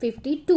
52।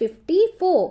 54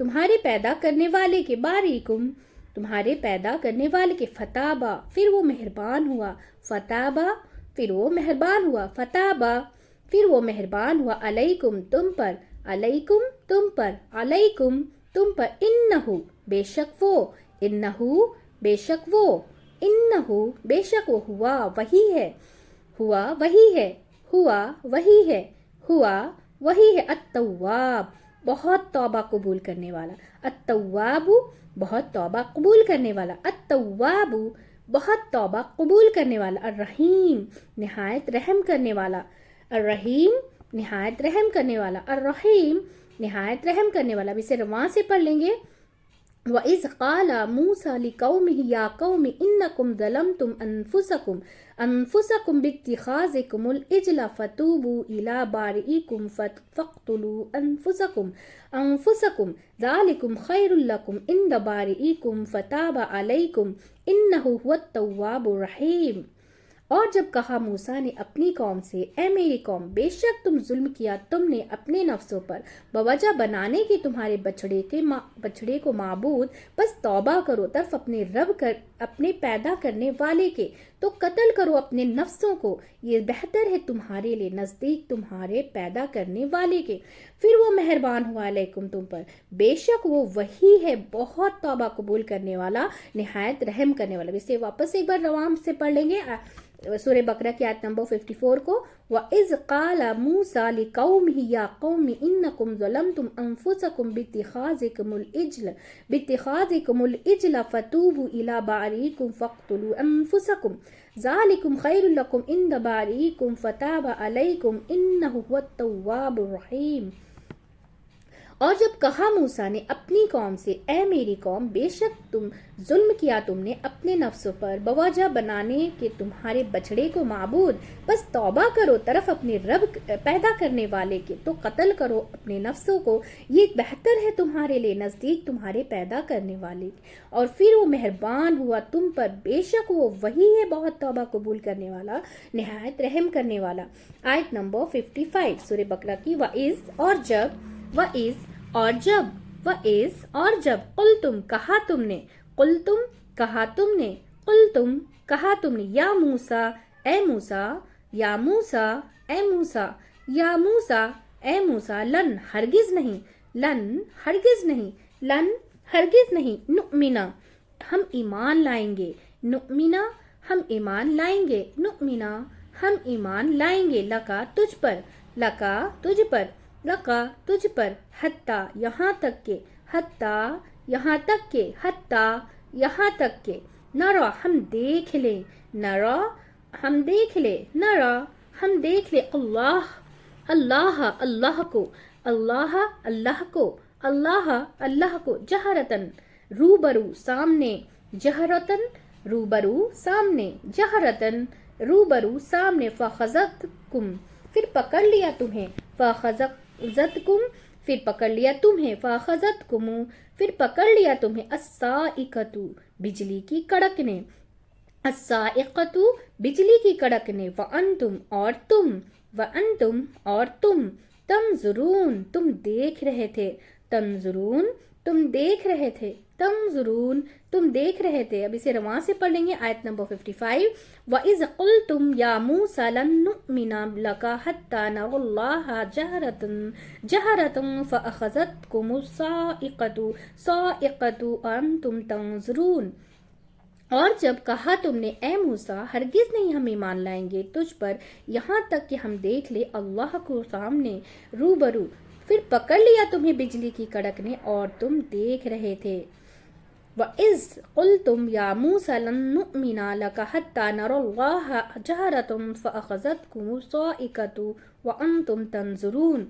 تمہارے پیدا کرنے والے کے، باریکم تمہارے پیدا کرنے والے کے، فتابا پھر وہ مہربان ہوا، فتابا پھر وہ مہربان ہوا، فتابا پھر وہ مہربان ہوا، علیکم تم پر، علیکم تم پر، علیکم تم پر، انہو بے شک وہ، انہو بے شک وہ، انہو بے شک وہ، ہوا وہی ہے، ہوا وہی ہے، ہوا وہی ہے، ہوا وہی ہے، التواب بہت توبہ قبول کرنے والا، التواب بہت توبہ قبول کرنے والا، التواب بہت توبہ قبول کرنے والا، الرحیم نہایت رحم کرنے والا، الرحیم نہایت رحم کرنے والا، الرحیم نہایت رحم کرنے والا۔ اب اسے رواں سے پڑھ لیں گے۔ وَإِذْ قَالَ مُوسَىٰ لِقَوْمِهِ يَا قَوْمِ إِنَّكُمْ ظَلَمْتُمْ أَنفُسَكُمْ بِاتِّخَاذِكُمُ الْعِجْلَ فَتُوبُوا إِلَىٰ بَارِئِكُمْ فَاقْتُلُوا أَنفُسَكُمْ ذَٰلِكُمْ خَيْرٌ لَكُمْ عِندَ بَارِئِكُمْ فَتَابَ عَلَيْكُمْ إِنَّهُ هُوَ التَّوَّابُ الرَّحِيمُ۔ اور جب کہا موسیٰ نے اپنی قوم سے، اے میری قوم، بے شک تم ظلم کیا تم نے اپنے نفسوں پر بوجہ بنانے کی تمہارے بچڑے کو معبود، بس توبہ کرو طرف اپنے رب اپنے پیدا کرنے والے کے، تو قتل کرو اپنے نفسوں کو، یہ بہتر ہے تمہارے لیے نزدیک تمہارے پیدا کرنے والے کے، پھر وہ مہربان ہوا علیکم تم پر، بے شک وہ وہی ہے بہت توبہ قبول کرنے والا، نہایت رحم کرنے والا۔ اسے واپس ایک بار روام سے پڑھ لیں گے سورہ بقرہ کی آیت نمبر 54 کو۔ وَإِذْ قَالَ مُوسَىٰ لِقَوْمِهِ يَا قَوْمِ إِنَّكُمْ ظَلَمْتُمْ أَنفُسَكُمْ بِاتِّخَاذِكُمُ الْعِجْلَ فَتُوبُوا إِلَىٰ بَارِئِكُمْ فَاقْتُلُوا أَنفُسَكُمْ ذَٰلِكُمْ خَيْرٌ لَكُمْ عِندَ بَارِئِكُمْ فَتَابَ عَلَيْكُمْ إِنَّهُ هُوَ التَّوَّابُ الرَّحِيمُ۔ اور جب کہا موسیٰ نے اپنی قوم سے، اے میری قوم، بے شک تم ظلم کیا تم نے اپنے نفسوں پر بوجہ بنانے کے تمہارے بچڑے کو معبود، بس توبہ کرو طرف اپنے رب پیدا کرنے والے کے، تو قتل کرو اپنے نفسوں کو، یہ بہتر ہے تمہارے لیے نزدیک تمہارے پیدا کرنے والے کے، اور پھر وہ مہربان ہوا تم پر، بے شک وہ وہی ہے بہت توبہ قبول کرنے والا، نہایت رحم کرنے والا۔ آیت نمبر 55 سورہ بقرہ کی۔ وَإِذْ اور جب، وَإِذْ اور جب، وَإِذْ اور جب، قُلْتُمْ کہا تم نے، قُلْتُمْ کہا تم نے، قُلْتُمْ کہا تم نے، یا موسیٰ اے موسیٰ، یا موسیٰ اے موسیٰ، یا موسیٰ اے موسیٰ، لن ہرگز نہیں، لن ہرگز نہیں، لن ہرگز نہیں، نؤمنا ہم ایمان لائیں گے، نؤمنا ہم ایمان لائیں گے، نؤمنا ہم ایمان لائیں گے، لکا تجھ پر، لکا تجھ پر، لکا تجھ پر، حتیٰ یہاں تک کہ، حتیٰ یہاں تک کہ، حتیٰ یہاں تک کہ، نرا ہم دیکھ لیں، نرا ہم دیکھ لیں، نرا ہم دیکھ لیں، اللہ اللہ اللہ کو، اللہ اللہ کو، اللہ اللہ کو، جہرتن روبرو سامنے، جہرتن روبرو سامنے، جہرتن روبرو سامنے، فَخَذَتْكُمْ پھر پکڑ لیا تمہیں، فَخَذَتْكُمْ پھر پکڑ لیا تمہیں، فَخَذَتْكُمْ پھر پکڑ لیا تمہیں، الصَّاعِقَةُ بجلی کی کڑک نے، الصَّاعِقَةُ بجلی کی کڑک نے، وَأَنْتُمْ اور تم، وَأَنْتُمْ اور تم، تنظرون تم دیکھ رہے تھے، تنظرون تم دیکھ رہے تھے، تنظرون تم دیکھ رہے تھے۔ اب اسے رواں سے پڑھ لیں گے، آیت نمبر 55۔ وَإِذْ قُلْتُمْ يَا مُوسَىٰ لَن نُّؤْمِنَ لَكَ حَتَّىٰ نَرَى اللَّهَ جَهْرَةً فَأَخَذَتْكُمُ الصَّاعِقَةُ وَأَنْتُمْ تَنظُرُونَ اور جب کہا تم نے، اے موسیٰ ہرگز نہیں ہم ایمان لائیں گے تجھ پر یہاں تک کہ ہم دیکھ لیں اللہ کو سامنے روبرو، پھر پکڑ لیا تمہیں بجلی کی کڑک نے اور تم دیکھ رہے تھے۔ وَإِذْ قُلْتُمْ يَا مُوسَىٰ لَن نُّؤْمِنَ لَكَ حَتَّىٰ نَرَى اللَّهَ جَهْرَةً فَأَخَذَتْكُمُ الصَّاعِقَةُ وَأَنْتُمْ تَنظُرُونَ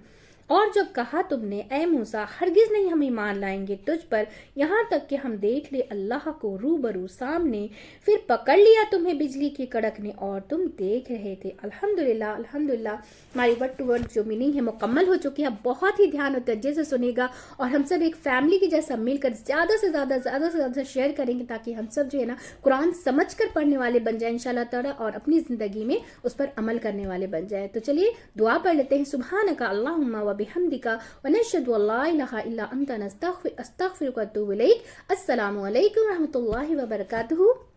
اور جب کہا تم نے، اے موسیٰ ہرگز نہیں ہم ایمان لائیں گے تجھ پر یہاں تک کہ ہم دیکھ لیں اللہ کو روبرو سامنے، پھر پکڑ لیا تمہیں بجلی کی کڑک نے اور تم دیکھ رہے تھے۔ الحمدللہ الحمدللہ ہماری ورڈ ٹو ورڈ جو میننگ ہے مکمل ہو چکی ہے۔ بہت ہی دھیان اور توجہ سے سنے گا اور ہم سب ایک فیملی کی جیسا مل کر زیادہ سے زیادہ شیئر کریں گے تاکہ ہم سب جو ہے نا قرآن سمجھ کر پڑھنے والے بن جائیں انشاءاللہ تعالیٰ اور اپنی زندگی میں اس پر عمل کرنے والے بن جائیں۔ تو چلیے دعا پڑھ لیتے ہیں۔ سبحانک اللہم و وبحمدک ونشهد ان لا الہ الا انت نستغفرک ونتوب الیک. السلام علیکم ورحمۃ اللہ وبرکاتہ.